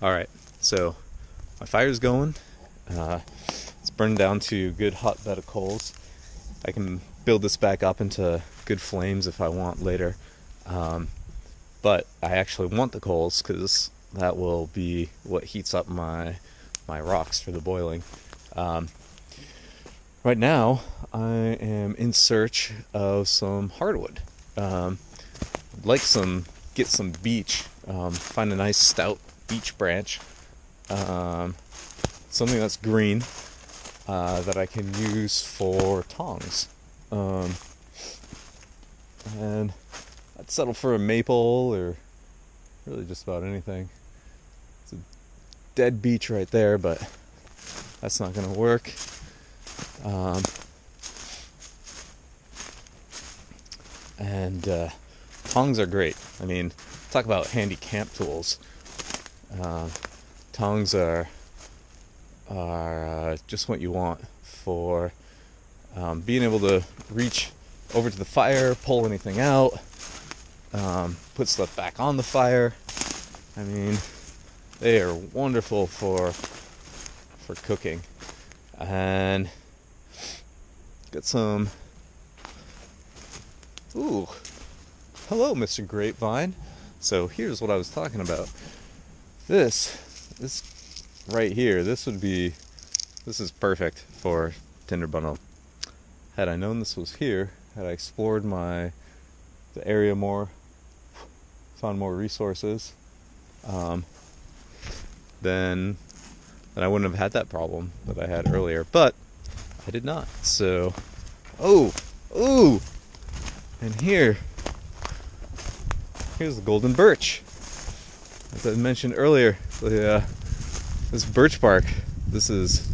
Alright, so my fire's going. It's burned down to a good hot bed of coals. I can build this back up into good flames if I want later. But I actually want the coals because that will be what heats up my rocks for the boiling. Right now, I am in search of some hardwood. I'd like get some beech. Find a nice stout beech branch. Something that's green that I can use for tongs. And I'd settle for a maple or really just about anything. It's a dead beech right there, but that's not going to work. And tongs are great. I mean, talk about handy camp tools. Tongs are just what you want for being able to reach over to the fire, pull anything out, put stuff back on the fire. I mean, they are wonderful for cooking. And got some. Ooh, hello, Mr. Grapevine. So here's what I was talking about. This right here. This is perfect for tinder bundle. Had I known this was here, had I explored the area more, found more resources, then I wouldn't have had that problem that I had earlier. But I did not. So, ooh, and here's the golden birch. As I mentioned earlier, this birch bark. This is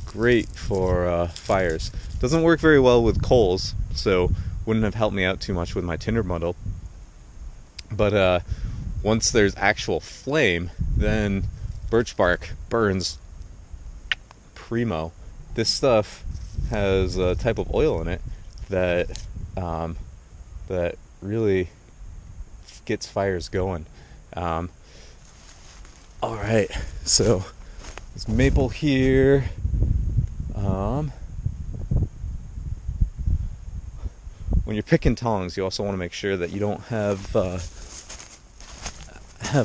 great for fires. Doesn't work very well with coals, so wouldn't have helped me out too much with my tinder bundle. But once there's actual flame, then birch bark burns primo. This stuff has a type of oil in it that really gets fires going. All right, so there's maple here. When you're picking tongs, you also want to make sure that you don't have a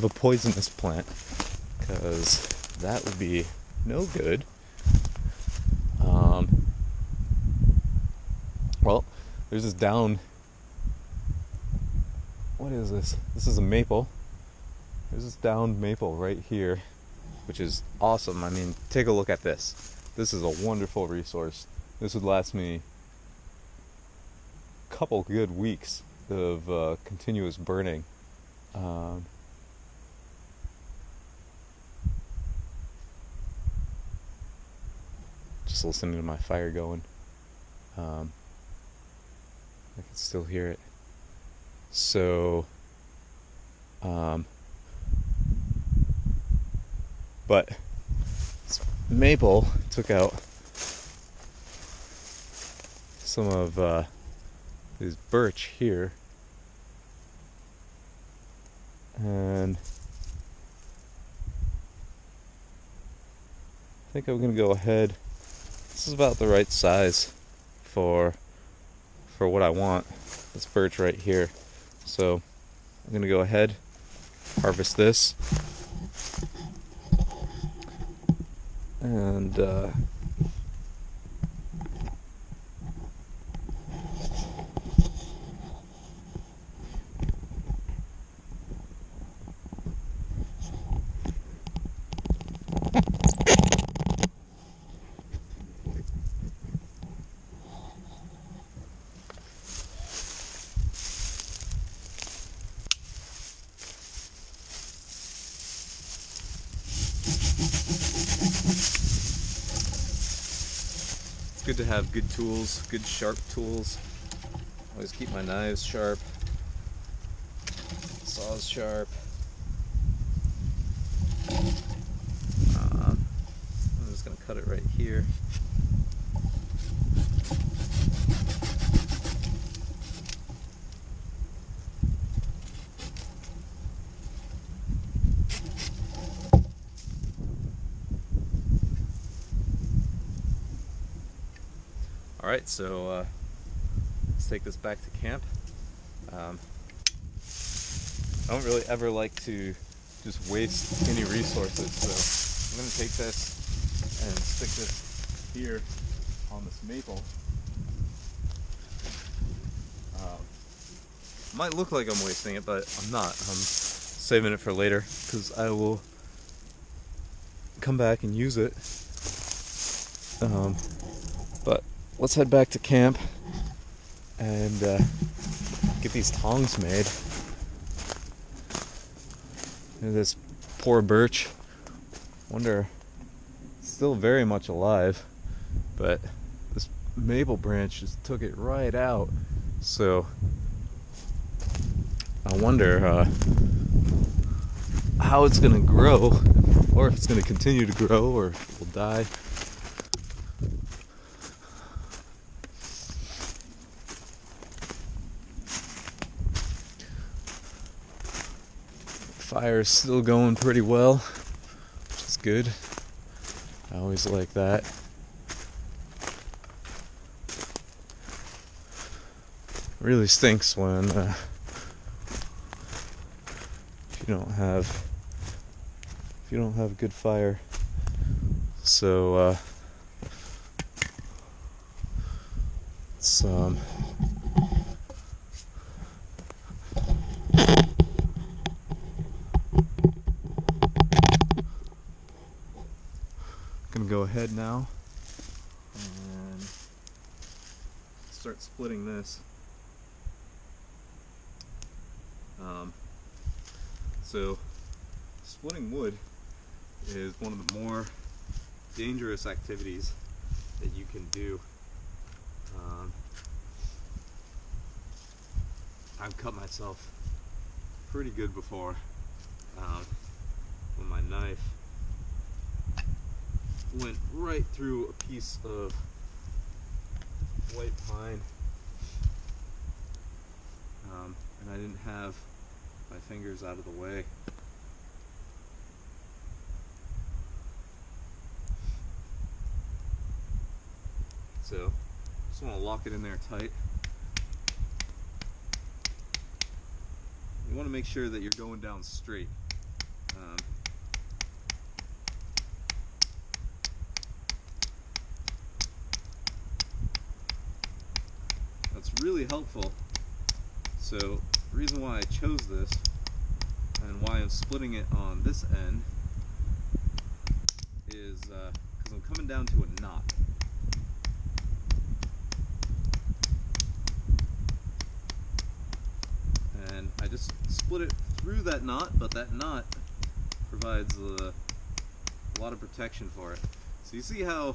poisonous plant, because that would be no good. Well, there's this down. What is this? This is a maple. There's this downed maple right here, which is awesome. I mean, take a look at this. This is a wonderful resource. This would last me a couple good weeks of continuous burning. Just listening to my fire going. I can still hear it. So, but this maple took out some of this birch here, and I think I'm gonna go ahead. This is about the right size for what I want. This birch right here. So I'm gonna go ahead, harvest this, and good to have good tools, good sharp tools. Always keep my knives sharp, saws sharp. I'm just gonna cut it right here. Alright, so let's take this back to camp. I don't really ever like to just waste any resources, so I'm going to take this and stick this here on this maple. Might look like I'm wasting it, but I'm not. I'm saving it for later because I will come back and use it. But let's head back to camp and get these tongs made. And this poor birch, wonder, still very much alive, but this maple branch just took it right out. So I wonder how it's gonna grow, or if it's gonna continue to grow, or if it will die. Fire's still going pretty well, which is good. I always like that. Really stinks when if you don't have good fire. So it's gonna go ahead now and start splitting this. So splitting wood is one of the more dangerous activities that you can do. I've cut myself pretty good before when my knife went right through a piece of white pine, and I didn't have my fingers out of the way. So just want to lock it in there tight. You want to make sure that you're going down straight. That's really helpful. So the reason why I chose this and why I'm splitting it on this end is because I'm coming down to a knot. And I just split it through that knot, but that knot provides a lot of protection for it. So you see how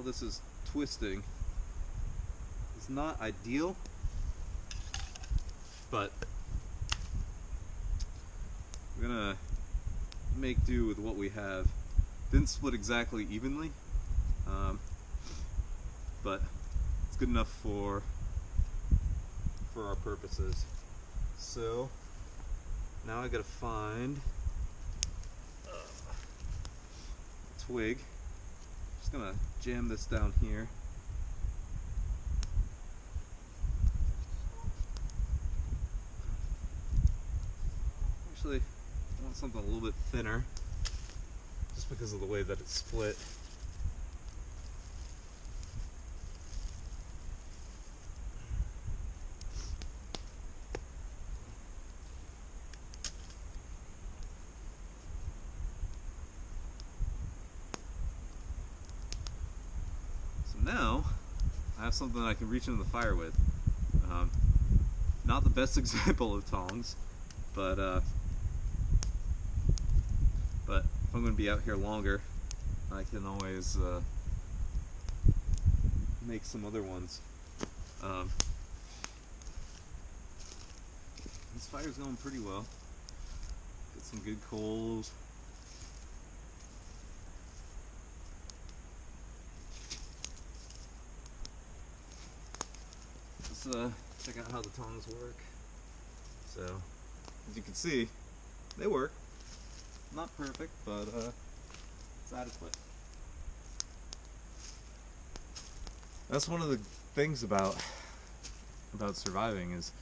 this is twisting. It's not ideal, but we're gonna make do with what we have. Didn't split exactly evenly, but it's good enough for our purposes. So now I gotta find a twig. Just gonna jam this down here. Actually, I want something a little bit thinner, just because of the way that it's split. So now I have something I can reach into the fire with. Not the best example of tongs, but if I'm going to be out here longer, I can always make some other ones. This fire's going pretty well. Get some good coals. Let's check out how the tongs work. So, as you can see, they work. Not perfect, but it's adequate. That's one of the things about surviving is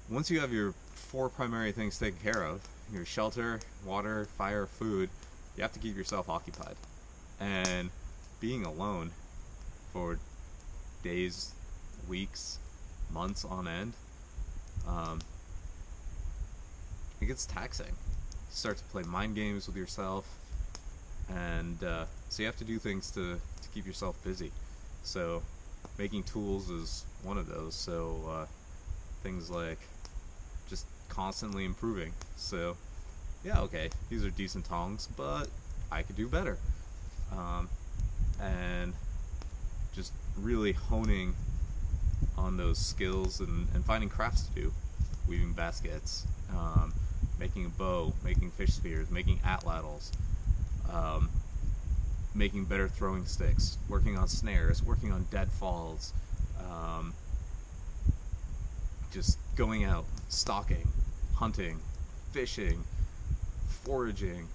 once you have your four primary things taken care of, your shelter, water, fire, food, you have to keep yourself occupied. And being alone for days, weeks, months on end, it gets taxing. You start to play mind games with yourself, and so you have to do things to keep yourself busy. So making tools is one of those. So things like just constantly improving. So yeah, okay, these are decent tongs, but I could do better. And just really honing on those skills and finding crafts to do. Weaving baskets, making a bow, making fish spears, making atlatls, making better throwing sticks, working on snares, working on deadfalls, just going out, stalking, hunting, fishing, foraging.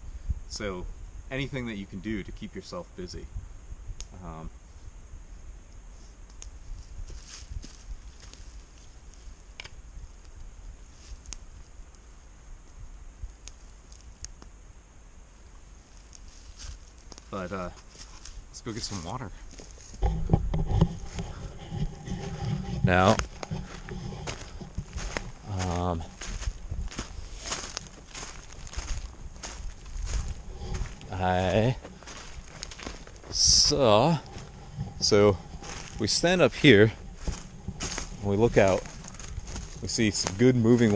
So anything that you can do to keep yourself busy. But let's go get some water. Now, I saw, so we stand up here, and we look out, we see some good moving